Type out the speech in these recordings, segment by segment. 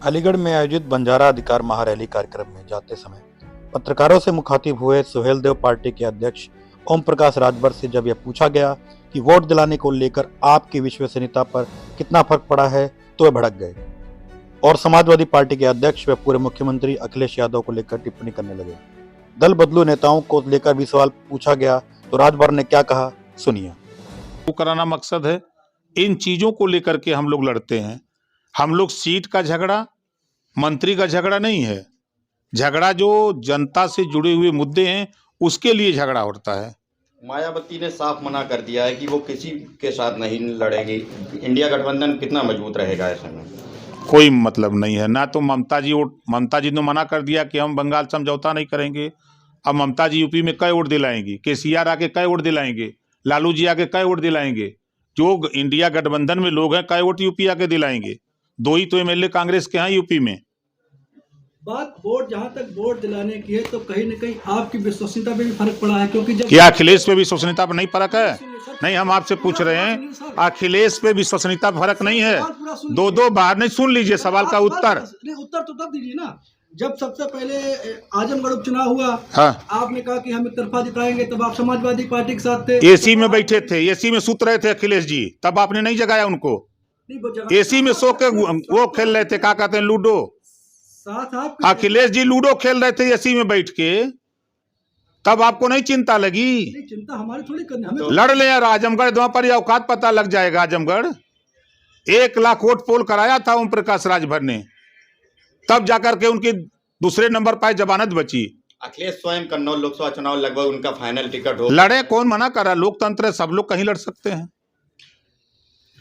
अलीगढ़ में आयोजित बंजारा अधिकार महारैली कार्यक्रम में जाते समय पत्रकारों से मुखातिब हुए सुहेलदेव पार्टी के अध्यक्ष ओम प्रकाश राजभर से जब यह पूछा गया कि वोट दिलाने को लेकर आपकी विश्वसनीयता पर कितना फर्क पड़ा है तो वे भड़क गए और समाजवादी पार्टी के अध्यक्ष व पूर्व मुख्यमंत्री अखिलेश यादव को लेकर टिप्पणी करने लगे। दल बदलू नेताओं को लेकर भी सवाल पूछा गया तो राजभर ने क्या कहा, सुनिए। कराना मकसद है, इन चीजों को लेकर के हम लोग लड़ते हैं। हम लोग सीट का झगड़ा, मंत्री का झगड़ा नहीं है। झगड़ा जो जनता से जुड़े हुए मुद्दे हैं उसके लिए झगड़ा होता है। मायावती ने साफ मना कर दिया है कि वो किसी के साथ नहीं लड़ेगी। इंडिया गठबंधन कितना मजबूत रहेगा ऐसे में? कोई मतलब नहीं है ना। तो ममता जी ने मना कर दिया कि हम बंगाल समझौता नहीं करेंगे। अब ममता जी यूपी में कई वोट दिलाएंगी, केसीआर आके कई वोट दिलाएंगे, लालू जी आके कई वोट दिलाएंगे, जो इंडिया गठबंधन में लोग हैं कई वोट यूपी आके दिलाएंगे। 2 ही तो एमएलए कांग्रेस के हैं यूपी में। बात वोट, जहां तक वोट दिलाने की है तो कहीं न कहीं आपकी विश्वसनीयता पे भी फर्क पड़ा है, क्योंकि जब क्या अखिलेश पे विश्वसनीयता पर नहीं फर्क है? नहीं, हम आपसे पूछ रहे हैं, अखिलेश पे विश्वसनीयता पर फर्क नहीं है। दो बार नहीं, सुन लीजिए सवाल का उत्तर। उत्तर तो तब दीजिए ना जब सबसे पहले आजमगढ़ उपचुनाव हुआ। हाँ। आपने कहा कि हम एक तरफा जिताएंगे, तब आप समाजवादी पार्टी के साथ थे, एसी में बैठे थे, एसी में सुत रहे थे अखिलेश जी, तब आपने नहीं जगाया उनको। एसी में सो के वो खेल रहे थे, क्या कहते हैं, लूडो। अखिलेश जी लूडो खेल रहे थे एसी में बैठ के, तब आपको नहीं चिंता लगी? चिंता हमारी थोड़ी करनी, हमें लड़ ले यार आजमगढ़, वहां पर औकात पता लग जाएगा। आजमगढ़ 1 लाख वोट पोल कराया था ओम प्रकाश राजभर ने, तब जाकर के उनकी दूसरे नंबर पर जमानत बची। अखिलेश स्वयं कन्नौज लोकसभा चुनाव लगभग उनका फाइनल टिकट हो। लड़े, कौन मना कर रहा? लोकतंत्र है, सब लोग कहीं लड़ सकते हैं।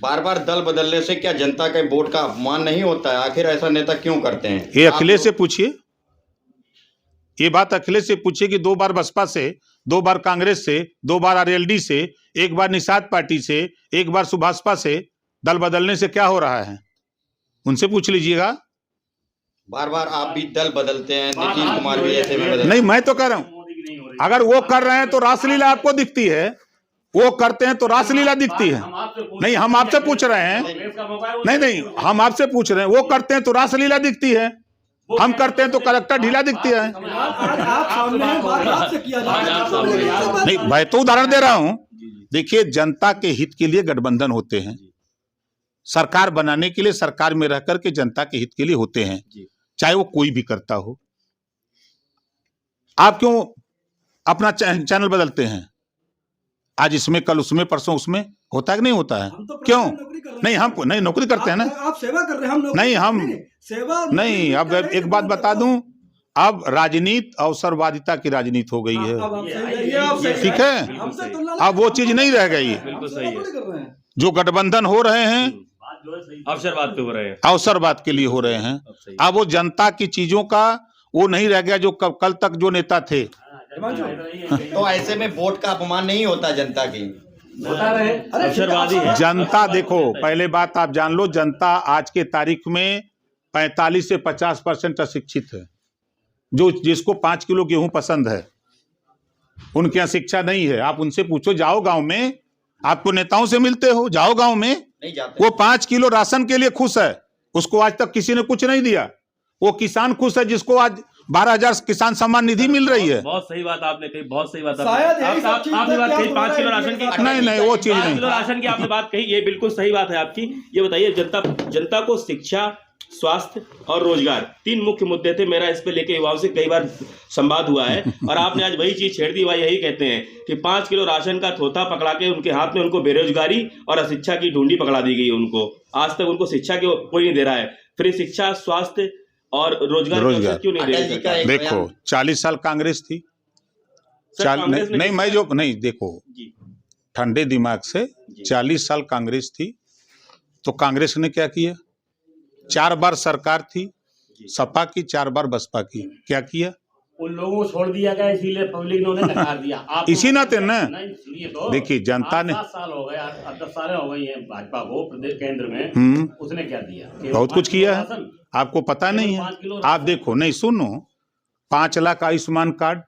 बार बार दल बदलने से क्या जनता के वोट का अपमान नहीं होता है? आखिर ऐसा नेता क्यों करते हैं? ये अखिलेश से पूछिए, ये बात अखिलेश से पूछिए कि 2 बार बसपा से, 2 बार कांग्रेस से, 2 बार आरएलडी से, 1 बार निषाद पार्टी से, 1 बार सुभाषपा से दल बदलने से क्या हो रहा है, उनसे पूछ लीजिएगा। बार बार आप भी दल बदलते हैं, नीतीश कुमार भी ऐसे में बदलते। नहीं, मैं तो कह रहा हूं, अगर वो कर रहे हैं तो रासलीला आपको दिखती है, वो करते हैं तो रासलीला दिखती है। नहीं, हम आपसे पूछ रहे हैं, नहीं, हम आपसे पूछ रहे हैं, वो करते हैं तो रासलीला दिखती है, हम करते हैं तो करैक्टर ढीला दिखती है। नहीं, मैं तो उदाहरण दे रहा हूं। देखिए, जनता के हित के लिए गठबंधन होते हैं, सरकार बनाने के लिए सरकार में रहकर के जनता के हित के लिए होते हैं, चाहे वो कोई भी करता हो। आप क्यों अपना चैनल बदलते हैं? आज इसमें, कल उसमें, परसों उसमें, होता है कि नहीं होता है? क्यों नहीं? हम नहीं नौकरी करते हैं ना, आप सेवा कर रहे हैं, हम नहीं, हम सेवा नहीं। अब एक बात बता दूं, अब राजनीति अवसरवादिता की राजनीति हो गई है, ठीक है? अब वो चीज नहीं रह गई। जो गठबंधन हो रहे हैं अवसरवाद पे हो रहे हैं, अवसरवाद के लिए हो रहे हैं। अब वो जनता की चीजों का वो नहीं रह गया जो कल तक जो नेता थे। तो ऐसे में वोट का अपमान नहीं होता जनता की? अवसरवादी है जनता। देखो, पहले बात आप जान लो, जनता आज के तारीख में 45 से 50% अशिक्षित है। जो जिसको 5 किलो गेहूं पसंद है, उनके यहाँ शिक्षा नहीं है। आप उनसे पूछो, जाओ गांव में, आपको नेताओं से मिलते हो, जाओ गांव में, नहीं जाते। वो 5 किलो राशन के लिए खुश है, उसको आज तक किसी ने कुछ नहीं दिया। वो किसान खुश है जिसको आज 12,000 किसान सम्मान निधि मिल रही है। बहुत सही बात आपने कही, बहुत सही बात आपने बात कही। 5 किलो राशन की, नहीं, वो चीज नहीं। 5 किलो राशन की आपने बात कही, ये बिल्कुल सही बात है आपकी। ये बताइए, जनता को शिक्षा, स्वास्थ्य और रोजगार 3 मुख्य मुद्दे थे। मेरा इस पे लेके युवाओं से कई बार संवाद हुआ है और आपने आज वही चीज छेड़ दी। वह यही कहते हैं कि 5 किलो राशन का थोथा पकड़ा के उनके हाथ में उनको बेरोजगारी और अशिक्षा की ढूंढी पकड़ा दी गई। उनको आज तक उनको शिक्षा की कोई नहीं दे रहा है। फिर शिक्षा, स्वास्थ्य और रोजगार क्यों नहीं दे रहे? देखो, 40 साल कांग्रेस थी, नहीं, मैं जो नहीं, देखो ठंडे दिमाग से, 40 साल कांग्रेस थी तो कांग्रेस ने क्या किया? 4 बार सरकार थी, सपा की, 4 बार बसपा की, क्या किया? उन लोगों को छोड़ दिया गया, इसीलिए पब्लिक ने उन्हें नकार दिया। इसी नाते ना, तो देखिए, जनता ने 7 साल हो गए, 10 साल हो गई है भाजपा को प्रदेश केंद्र में, उसने क्या दिया? बहुत कुछ किया है, आपको पता नहीं है। आप देखो, नहीं, सुनो, 5 लाख आयुष्मान कार्ड,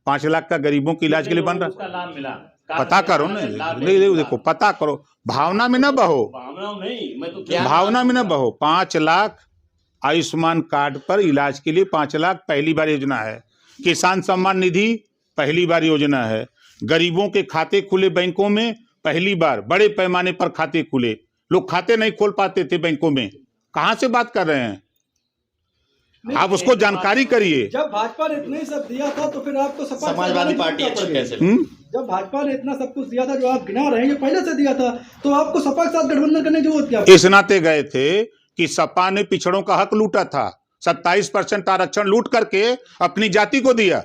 5 लाख का गरीबों के इलाज के लिए बन रहा, उसका लाभ मिला। पता करो ना, नहीं, देखो, पता करो, भावना में ना बहो, भावना नहीं, मैं तो भावना में ना बहो। 5 लाख आयुष्मान कार्ड पर इलाज के लिए 5 लाख पहली बार योजना है। किसान सम्मान निधि पहली बार योजना है। गरीबों के खाते खुले बैंकों में पहली बार, बड़े पैमाने पर खाते खुले। लोग खाते नहीं खोल पाते थे बैंकों में। कहां से बात कर रहे हैं आप? उसको जानकारी करिए। जब भाजपा ने इतना ही सब दिया था तो फिर आपको समाजवादी पार्टी अच्छी कैसे जब भाजपा ने इतना सब कुछ दिया था जो आप गिना रहे हैं, ये पहले से दिया था, तो आपको सपा के साथ गठबंधन करने की जरूरत क्या? इस नाते गए थे कि सपा ने पिछड़ों का हक लूटा था। 27% आरक्षण लूट करके अपनी जाति को दिया।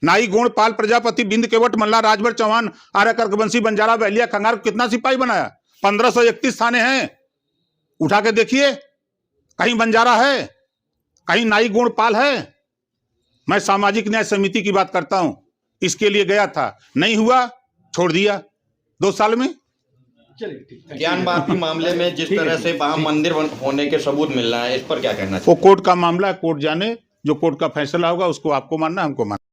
नाई गुण पाल प्रजापति बिंद केवट मल्ला राजभर चौहान आर्य कर्कवंशी बंजारा बहलिया खंगार को कितना सिपाही बनाया? 1531 थाने हैं, उठा के देखिए। कहीं बंजारा है, कहीं नाई गुण पाल है? मैं सामाजिक न्याय समिति की बात करता हूं। इसके लिए गया था, नहीं हुआ, छोड़ दिया 2 साल में। ज्ञान वापी मामले में जिस तरह से वहां मंदिर होने के सबूत मिल रहा है, इस पर क्या कहना चाहिए? वो कोर्ट का मामला है, कोर्ट जाने, जो कोर्ट का फैसला होगा उसको आपको मानना, हमको मानना।